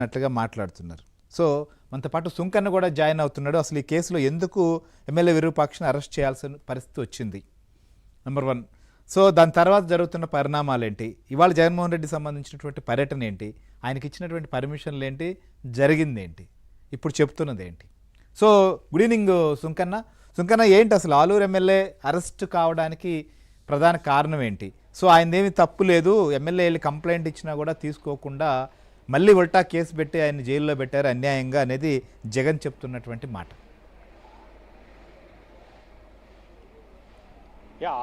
అట్లుగా మాట్లాడుతున్నారు. సో మనతో పాటు సుంకన్న కూడా జాయిన్ అవుతున్నాడు. అసలు ఈ కేసులో ఎందుకు ఎమ్మెల్యే విరూపాక్షని అరెస్ట్ చేయాల్సిన పరిస్థితి వచ్చింది, నెంబర్ 1. సో దాని తర్వాత జరుగుతున్న పరిణామాలు ఏంటి, ఇవాళ జగన్మోహన్ రెడ్డి సంబంధించినటువంటి పర్యటన ఏంటి, ఆయనకి ఇచ్చినటువంటి పర్మిషన్లు ఏంటి, జరిగింది ఏంటి, ఇప్పుడు చెప్తున్నది ఏంటి? So good evening Sunkanna. Sunkanna, ఏంటి అసలు ఆలూరు ఎమ్మెల్యే అరెస్ట్ కావడానికి ప్రధాన కారణం ఏంటి? సో ఆయనదేమి తప్పు లేదు, ఎమ్మెల్యే వెళ్ళి కంప్లైంట్ ఇచ్చినా కూడా తీసుకోకుండా మళ్ళీ ఉల్టా కేసు పెట్టి ఆయన జైల్లో పెట్టారు అన్యాయంగా అనేది జగన్ చెప్తున్నటువంటి మాట.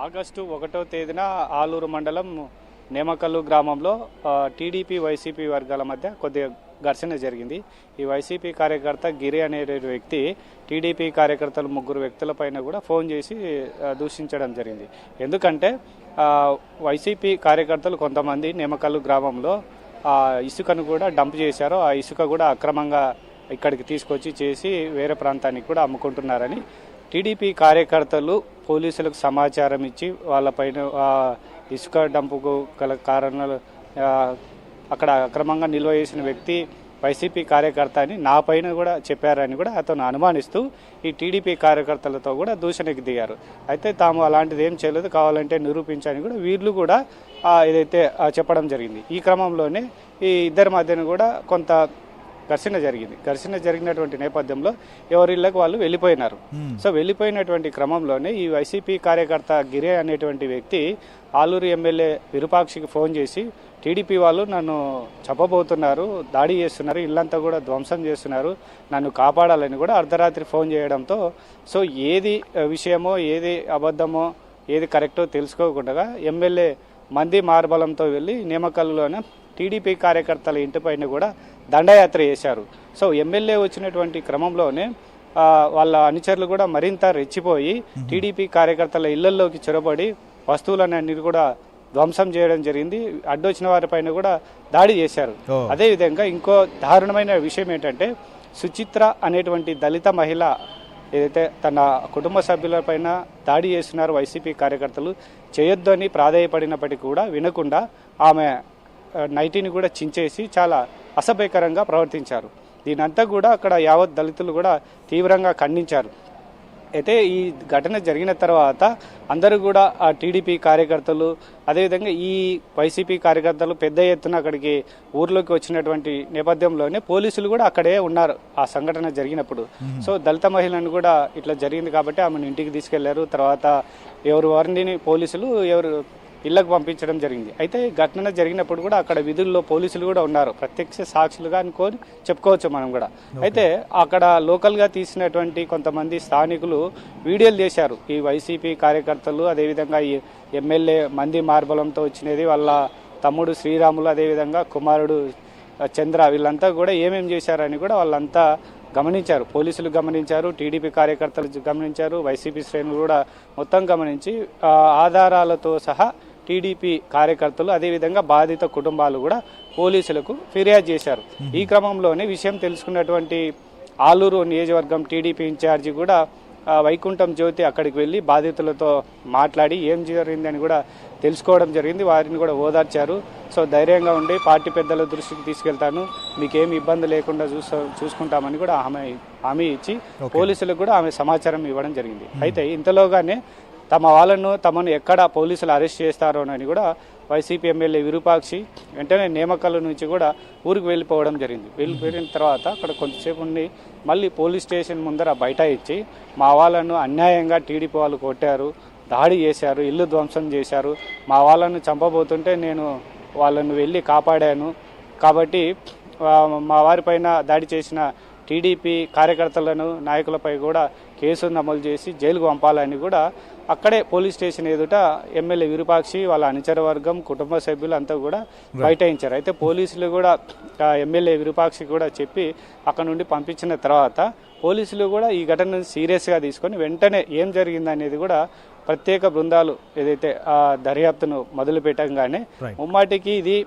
ఆగస్టు 1వ తేదీన ఆలూరు మండలం నేమకల్లు గ్రామంలో టీడీపీ వైసీపీ వర్గాల మధ్య కొద్దిగా ఘర్షణ జరిగింది. ఈ వైసీపీ కార్యకర్త గిరి అనే వ్యక్తి టీడీపీ కార్యకర్తలు 3 వ్యక్తులపైన కూడా ఫోన్ చేసి దూషించడం జరిగింది. ఎందుకంటే వైసీపీ కార్యకర్తలు కొంతమంది నేమకల్లు గ్రామంలో ఇసుకను కూడా డంప్ చేశారు. ఆ ఇసుక కూడా అక్రమంగా ఇక్కడికి తీసుకొచ్చి చేసి వేరే ప్రాంతానికి కూడా అమ్ముకుంటున్నారని టీడీపీ కార్యకర్తలు పోలీసులకు సమాచారం ఇచ్చి వాళ్ళపైన ఇసుక డంపుకు గల కారణాలు అక్కడ అక్రమంగా నిల్వ చేసిన వ్యక్తి వైసీపీ కార్యకర్త అని నా పైన కూడా చెప్పారని కూడా అతను అనుమానిస్తూ ఈ టీడీపీ కార్యకర్తలతో కూడా దూషణకి దిగారు. అయితే తాము అలాంటిది ఏం చేయలేదు, కావాలంటే నిరూపించని కూడా వీళ్ళు కూడా ఏదైతే చెప్పడం జరిగింది. ఈ క్రమంలోనే ఈ ఇద్దరి మధ్యన కూడా కొంత ఘర్షణ జరిగింది. ఘర్షణ జరిగినటువంటి నేపథ్యంలో ఎవరిళ్ళకు వాళ్ళు వెళ్ళిపోయినారు. సో వెళ్ళిపోయినటువంటి క్రమంలోనే ఈ వైసీపీ కార్యకర్త గిరే అనేటువంటి వ్యక్తి ఆలూరు ఎమ్మెల్యే విరూపాక్షికి ఫోన్ చేసి టీడీపీ వాళ్ళు నన్ను చంపబోతున్నారు, దాడి చేస్తున్నారు, ఇల్లంతా కూడా ధ్వంసం చేస్తున్నారు, నన్ను కాపాడాలని కూడా అర్ధరాత్రి ఫోన్ చేయడంతో సో ఏది విషయమో ఏది అబద్ధమో ఏది కరెక్టో తెలుసుకోకుండా ఎమ్మెల్యే మంది మార్బలంతో వెళ్ళి నేమకల్లులోనే టీడీపీ కార్యకర్తల ఇంటిపైన కూడా దండయాత్ర చేశారు. సో ఎమ్మెల్యే వచ్చినటువంటి క్రమంలోనే వాళ్ళ అనుచరులు కూడా మరింత రెచ్చిపోయి టీడీపీ కార్యకర్తల ఇళ్లలోకి చొరబడి వస్తువులన్నీ కూడా ధ్వంసం చేయడం జరిగింది. అడ్డొచ్చిన వారిపైన కూడా దాడి చేశారు. అదేవిధంగా ఇంకో దారుణమైన విషయం ఏంటంటే సుచిత్ర అనేటువంటి దళిత మహిళ ఏదైతే తన కుటుంబ సభ్యులపైన దాడి చేస్తున్నారు వైసీపీ కార్యకర్తలు, చేయొద్దు అని ప్రాధేయపడినప్పటికీ కూడా వినకుండా ఆమె నైటీని కూడా చించేసి చాలా అసభ్యకరంగా ప్రవర్తించారు. దీనంతా కూడా అక్కడ యావత్ దళితులు కూడా తీవ్రంగా ఖండించారు. అయితే ఈ ఘటన జరిగిన తర్వాత అందరూ కూడా ఆ టీడీపీ కార్యకర్తలు అదేవిధంగా ఈ వైసీపీ కార్యకర్తలు పెద్ద ఎత్తున అక్కడికి ఊర్లోకి వచ్చినటువంటి నేపథ్యంలోనే పోలీసులు కూడా అక్కడే ఉన్నారు ఆ సంఘటన జరిగినప్పుడు. సో దళిత మహిళను కూడా ఇట్లా జరిగింది కాబట్టి ఆమెను ఇంటికి తీసుకెళ్లారు. తర్వాత వారిని పోలీసులు ఇళ్లకు పంపించడం జరిగింది. అయితే ఘటన జరిగినప్పుడు కూడా అక్కడ విధుల్లో పోలీసులు కూడా ఉన్నారు, ప్రత్యక్ష సాక్షులుగా అనుకొని చెప్పుకోవచ్చు మనం కూడా. అయితే అక్కడ లోకల్గా తీసినటువంటి కొంతమంది స్థానికులు వీడియోలు చేశారు. ఈ వైసీపీ కార్యకర్తలు అదేవిధంగా ఈ ఎమ్మెల్యే మంది మార్బలంతో వచ్చినది వాళ్ళ తమ్ముడు శ్రీరాములు అదేవిధంగా కుమారుడు చంద్ర వీళ్ళంతా కూడా ఏమేం చేశారని కూడా వాళ్ళంతా గమనించారు. పోలీసులు గమనించారు, టీడీపీ కార్యకర్తలు గమనించారు, వైసీపీ శ్రేణులు కూడా మొత్తం గమనించి ఆధారాలతో సహా టీడీపీ కార్యకర్తలు అదేవిధంగా బాధిత కుటుంబాలు కూడా పోలీసులకు ఫిర్యాదు చేశారు. ఈ క్రమంలోనే విషయం తెలుసుకున్నటువంటి ఆలూరు నియోజకవర్గం టీడీపీ ఇన్ఛార్జి కూడా వైకుంఠం జ్యోతి అక్కడికి వెళ్ళి బాధితులతో మాట్లాడి ఏం జరిగిందని కూడా తెలుసుకోవడం జరిగింది. వారిని కూడా ఓదార్చారు. సో ధైర్యంగా ఉండి పార్టీ పెద్దల దృష్టికి తీసుకెళ్తాను, మీకేమి ఇబ్బంది లేకుండా చూసుకుంటామని కూడా హామీ ఇచ్చి పోలీసులకు కూడా ఆమె సమాచారం ఇవ్వడం జరిగింది. అయితే ఇంతలోగానే తమను ఎక్కడ పోలీసులు అరెస్ట్ చేస్తారోనని కూడా వైసీపీ ఎమ్మెల్యే విరూపాక్షి వెంటనే నేమకల్లు నుంచి కూడా ఊరికి వెళ్ళిపోవడం జరిగింది. వెళ్ళిపోయిన తర్వాత అక్కడ కొంతసేపు ఉండి మళ్ళీ పోలీస్ స్టేషన్ ముందర బైఠాయించి మా వాళ్ళను అన్యాయంగా టీడీపీ వాళ్ళు కొట్టారు, దాడి చేశారు, ఇల్లు ధ్వంసం చేశారు, మా వాళ్ళను చంపబోతుంటే నేను వాళ్ళను వెళ్ళి కాపాడాను కాబట్టి మా వారిపైన దాడి చేసిన టీడీపీ కార్యకర్తలను నాయకులపై కూడా కేసు నమోదు చేసి జైలుకు పంపాలని కూడా అక్కడే పోలీస్ స్టేషన్ ఎదుట ఎమ్మెల్యే విరూపాక్షి వాళ్ళ అనుచర వర్గం కుటుంబ సభ్యులు అంతా కూడా బైఠాయించారు. అయితే పోలీసులు కూడా ఎమ్మెల్యే విరూపాక్షి కూడా చెప్పి అక్కడ నుండి పంపించిన తర్వాత పోలీసులు కూడా ఈ ఘటనను సీరియస్గా తీసుకొని వెంటనే ఏం జరిగిందనేది కూడా ప్రత్యేక బృందాలు ఏదైతే దర్యాప్తును మొదలు పెట్టగానే ముమ్మాటికి ఇది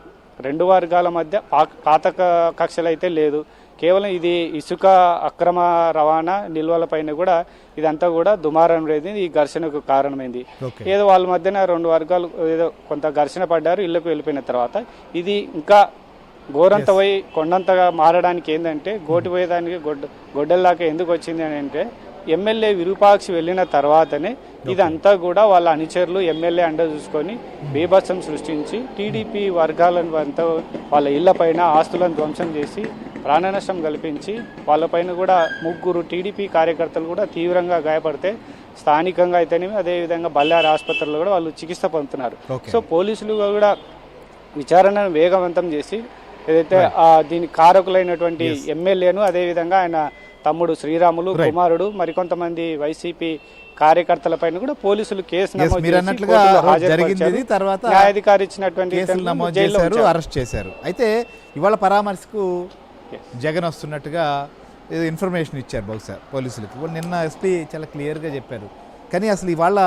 2 వర్గాల మధ్య పాత కక్షలు అయితే లేదు, కేవలం ఇది ఇసుక అక్రమ రవాణా నిల్వలపైన కూడా ఇదంతా కూడా దుమారం రేది ఈ ఘర్షణకు కారణమైంది. ఏదో వాళ్ళ మధ్యన 2 వర్గాలు ఏదో కొంత ఘర్షణ పడ్డారు, ఇళ్లకు వెళ్ళిపోయిన తర్వాత ఇది ఇంకా గోరంత పోయి కొండంతగా మారడానికి ఏంటంటే గోటి పోయేదానికి గొడ్డల్లాగా ఎందుకు వచ్చింది అని అంటే ఎమ్మెల్యే విరూపాక్షి వెళ్ళిన తర్వాతనే ఇదంతా కూడా వాళ్ళ అనుచరులు ఎమ్మెల్యే అండ చూసుకొని బీభత్సం సృష్టించి టీడీపీ వర్గాలను అంతా వాళ్ళ ఇళ్లపైన ఆస్తులను ధ్వంసం చేసి ప్రాణ నష్టం కల్పించి వాళ్ళపైన కూడా 3 టీడీపీ కార్యకర్తలు కూడా తీవ్రంగా గాయపడితే స్థానికంగా అయితేనేమి అదేవిధంగా బళ్ళారి ఆసుపత్రిలో కూడా వాళ్ళు చికిత్స పొందుతున్నారు. సో పోలీసులు కూడా విచారణను వేగవంతం చేసి ఏదైతే దీనికి కారకులైనటువంటి ఎమ్మెల్యేను అదేవిధంగా ఆయన తమ్ముడు శ్రీరాములు కుమారుడు మరికొంతమంది వైసీపీ కార్యకర్తలపైన కూడా పోలీసులు కేసు న్యాయాధికారి ఇచ్చినటువంటి అరెస్ట్ చేశారు. అయితే ఇవాళ పరామర్శకు జగన్ వస్తున్నట్టుగా ఏదో ఇన్ఫర్మేషన్ ఇచ్చారు బహుశా పోలీసులకి. నిన్న ఎస్పీ చాలా క్లియర్గా చెప్పారు. కానీ అసలు ఇవాళ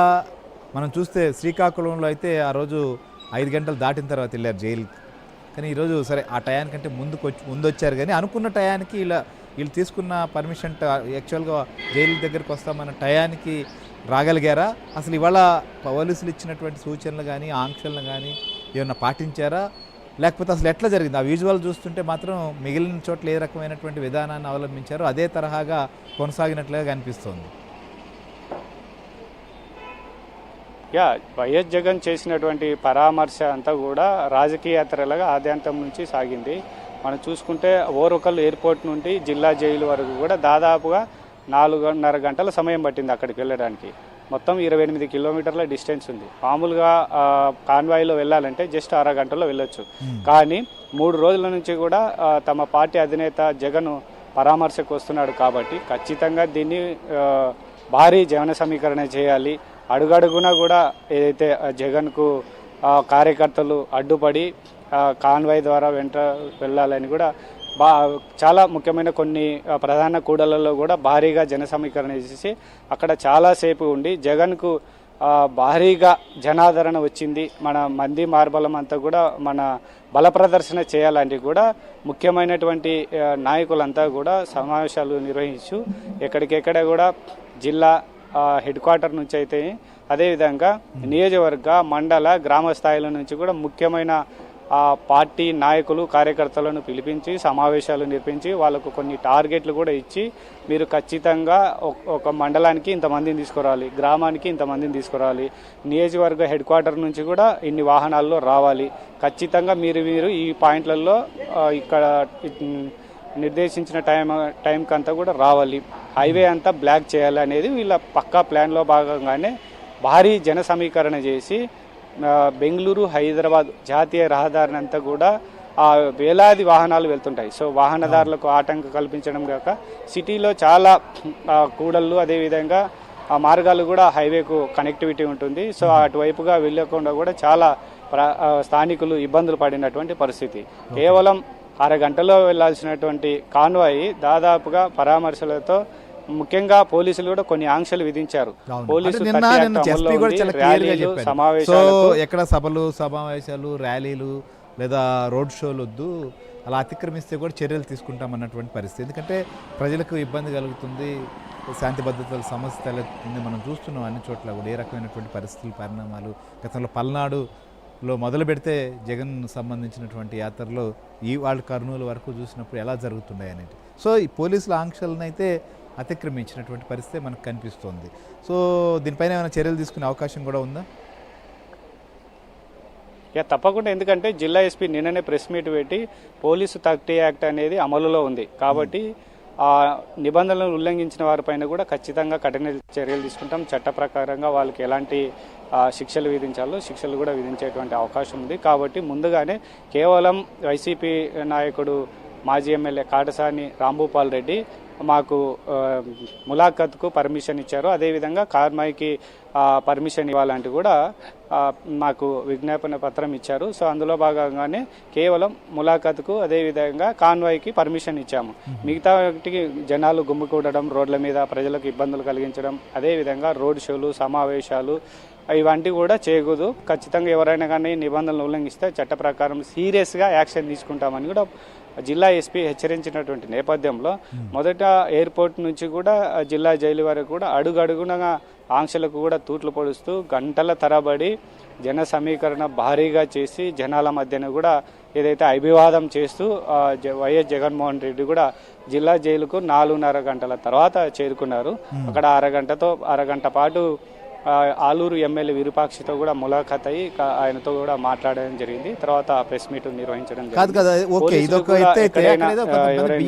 మనం చూస్తే శ్రీకాకుళంలో అయితే ఆ రోజు 5 గంటలు దాటిన తర్వాత వెళ్ళారు జైలుకి. కానీ ఈరోజు సరే ఆ టయానికంటే ముందు వచ్చారు. కానీ అనుకున్న టయానికి వీళ్ళు తీసుకున్న పర్మిషన్ యాక్చువల్గా జైలు దగ్గరికి వస్తామన్న టయానికి రాగలిగారా? అసలు ఇవాళ పోలీసులు ఇచ్చినటువంటి సూచనలు కానీ ఆంక్షలను కానీ ఏమన్నా పాటించారా? లేకపోతే అసలు ఎట్లా జరిగింది? ఆ విజువల్ చూస్తుంటే మాత్రం మిగిలిన చోట్ల ఏ రకమైనటువంటి విధానాన్ని అవలంబించారో అదే తరహాగా కొనసాగినట్లుగా కనిపిస్తోంది. వైఎస్ జగన్ చేసినటువంటి పరామర్శ అంతా కూడా రాజకీయేతరలుగా ఆద్యంతం నుంచి సాగింది. మనం చూసుకుంటే ఓరకల్ ఎయిర్పోర్ట్ నుండి జిల్లా జైలు వరకు కూడా దాదాపుగా 4.5 గంటల సమయం పట్టింది అక్కడికి వెళ్ళడానికి. మొత్తం 28 కిలోమీటర్ల డిస్టెన్స్ ఉంది. మామూలుగా కాన్వాయ్లో వెళ్ళాలంటే జస్ట్ 6 గంటల్లో వెళ్ళొచ్చు. కానీ 3 రోజుల నుంచి కూడా తమ పార్టీ అధినేత జగన్ పరామర్శకు వస్తున్నాడు కాబట్టి ఖచ్చితంగా దీన్ని భారీ జన సమీకరణ చేయాలి. అడుగడుగునా కూడా ఏదైతే జగన్కు కార్యకర్తలు అడ్డుపడి కాన్వాయ్ ద్వారా వెంట వెళ్ళాలని కూడా చాలా ముఖ్యమైన కొన్ని ప్రధాన కూడళ్లలో కూడా భారీగా జన సమీకరణ చేసి అక్కడ చాలాసేపు ఉండి జగన్కు భారీగా జనాదరణ వచ్చింది. మన మంది మార్బలం అంతా కూడా మన బల ప్రదర్శన చేయాలంటే కూడా ముఖ్యమైనటువంటి నాయకులంతా కూడా సమావేశాలు నిర్వహించు ఎక్కడికెక్కడ కూడా జిల్లా హెడ్ క్వార్టర్ నుంచి అయితే అదేవిధంగా నియోజకవర్గ మండల గ్రామ స్థాయిల నుంచి కూడా ముఖ్యమైన పార్టీ నాయకులు కార్యకర్తలను పిలిపించి సమావేశాలు నిర్వహించి వాళ్ళకు కొన్ని టార్గెట్లు కూడా ఇచ్చి మీరు ఖచ్చితంగా ఒక మండలానికి ఇంతమందిని తీసుకురావాలి, గ్రామానికి ఇంతమందిని తీసుకురావాలి, నియోజకవర్గ హెడ్ క్వార్టర్ నుంచి కూడా ఇన్ని వాహనాల్లో రావాలి, ఖచ్చితంగా మీరు ఈ పాయింట్లలో ఇక్కడ నిర్దేశించిన టైంకి అంతా కూడా రావాలి, హైవే అంతా బ్లాక్ చేయాలి అనేది వీళ్ళ పక్కా ప్లాన్లో భాగంగానే భారీ జన సమీకరణ చేసి బెంగళూరు హైదరాబాద్ జాతీయ రహదారిని అంతా కూడా వేలాది వాహనాలు వెళ్తుంటాయి. సో వాహనదారులకు ఆటంకం కల్పించడం కాక సిటీలో చాలా కూడళ్ళు అదేవిధంగా ఆ మార్గాలు కూడా హైవేకు కనెక్టివిటీ ఉంటుంది. సో అటువైపుగా వెళ్ళకుండా కూడా చాలా స్థానికులు ఇబ్బందులు పడినటువంటి పరిస్థితి. కేవలం 6 గంటల్లో వెళ్లాల్సినటువంటి కాన్వాయ్ దాదాపుగా పరామర్శలతో ముఖ్యంగా పోలీసులు కూడా కొన్ని ఆంక్షలు విధించారు. ఎక్కడ సభలు సమావేశాలు ర్యాలీలు లేదా రోడ్ షోలు వద్దు, అలా అతిక్రమిస్తే కూడా చర్యలు తీసుకుంటామన్నటువంటి పరిస్థితి. ఎందుకంటే ప్రజలకు ఇబ్బంది కలుగుతుంది, శాంతి భద్రతల సమస్య తలెత్తుంది. మనం చూస్తున్నాం అన్ని చోట్ల కూడా ఏ రకమైనటువంటి పరిస్థితులు పరిణామాలు. గతంలో పల్నాడులో మొదలు పెడితే జగన్ సంబంధించినటువంటి యాత్రలో వాళ్ళు కర్నూలు వరకు చూసినప్పుడు ఎలా జరుగుతున్నాయి అనేది. సో ఈ పోలీసుల ఆంక్షలను అయితే అతిక్రమించినటువంటి పరిస్థితి మనకు కనిపిస్తోంది. సో దీనిపైన ఏమైనా చర్యలు తీసుకునే అవకాశం కూడా ఉందా? తప్పకుండా. ఎందుకంటే జిల్లా ఎస్పీ నిన్ననే ప్రెస్ మీట్ పెట్టి పోలీసు 30 యాక్ట్ అనేది అమలులో ఉంది కాబట్టి ఆ నిబంధనలను ఉల్లంఘించిన వారిపైన కూడా ఖచ్చితంగా కఠిన చర్యలు తీసుకుంటాం. చట్ట ప్రకారంగా వాళ్ళకి ఎలాంటి శిక్షలు విధించాలో శిక్షలు కూడా విధించేటువంటి అవకాశం ఉంది. కాబట్టి ముందుగానే కేవలం వైసీపీ నాయకుడు మాజీ ఎమ్మెల్యే కాటసాని రాంభూపాల్ రెడ్డి మాకు ములాఖత్కు పర్మిషన్ ఇచ్చారు, అదేవిధంగా కార్మాయికి పర్మిషన్ ఇవ్వాలంటూ కూడా మాకు విజ్ఞాపన పత్రం ఇచ్చారు. సో అందులో భాగంగానే కేవలం ములాఖత్కు అదేవిధంగా కాన్వాయ్కి పర్మిషన్ ఇచ్చాము. మిగతా జనాలు గుమ్మికూడడం, రోడ్ల మీద ప్రజలకు ఇబ్బందులు కలిగించడం, అదేవిధంగా రోడ్ షోలు సమావేశాలు ఇవంటివి కూడా చేయకూడదు. ఖచ్చితంగా ఎవరైనా కానీ నిబంధనలు ఉల్లంఘిస్తే చట్ట ప్రకారం సీరియస్గా యాక్షన్ తీసుకుంటామని కూడా జిల్లా ఎస్పీ హెచ్చరించినటువంటి నేపథ్యంలో మొదట ఎయిర్పోర్ట్ నుంచి కూడా జిల్లా జైలు వరకు కూడా అడుగడుగునగా ఆంక్షలకు కూడా తూట్లు పొడుస్తూ గంటల తరబడి జన సమీకరణ భారీగా చేసి జనాల మధ్యన కూడా ఏదైతే అభివాదం చేస్తూ వైఎస్ జగన్మోహన్ రెడ్డి కూడా జిల్లా జైలుకు 4.5 గంటల తర్వాత చేరుకున్నారు. అక్కడ అరగంట పాటు ఆలూరు ఎమ్మెల్యే విరూపాక్షితో కూడా ములాఖాత్ అయ్యి ఆయనతో కూడా మాట్లాడడం జరిగింది. తర్వాత ప్రెస్ మీట్ నిర్వహించడం కాదు జరిగింది. కదా, ఓకే, ఇదొక ఎత్తు అయితే అక్కడ ఏదో కొంతమంది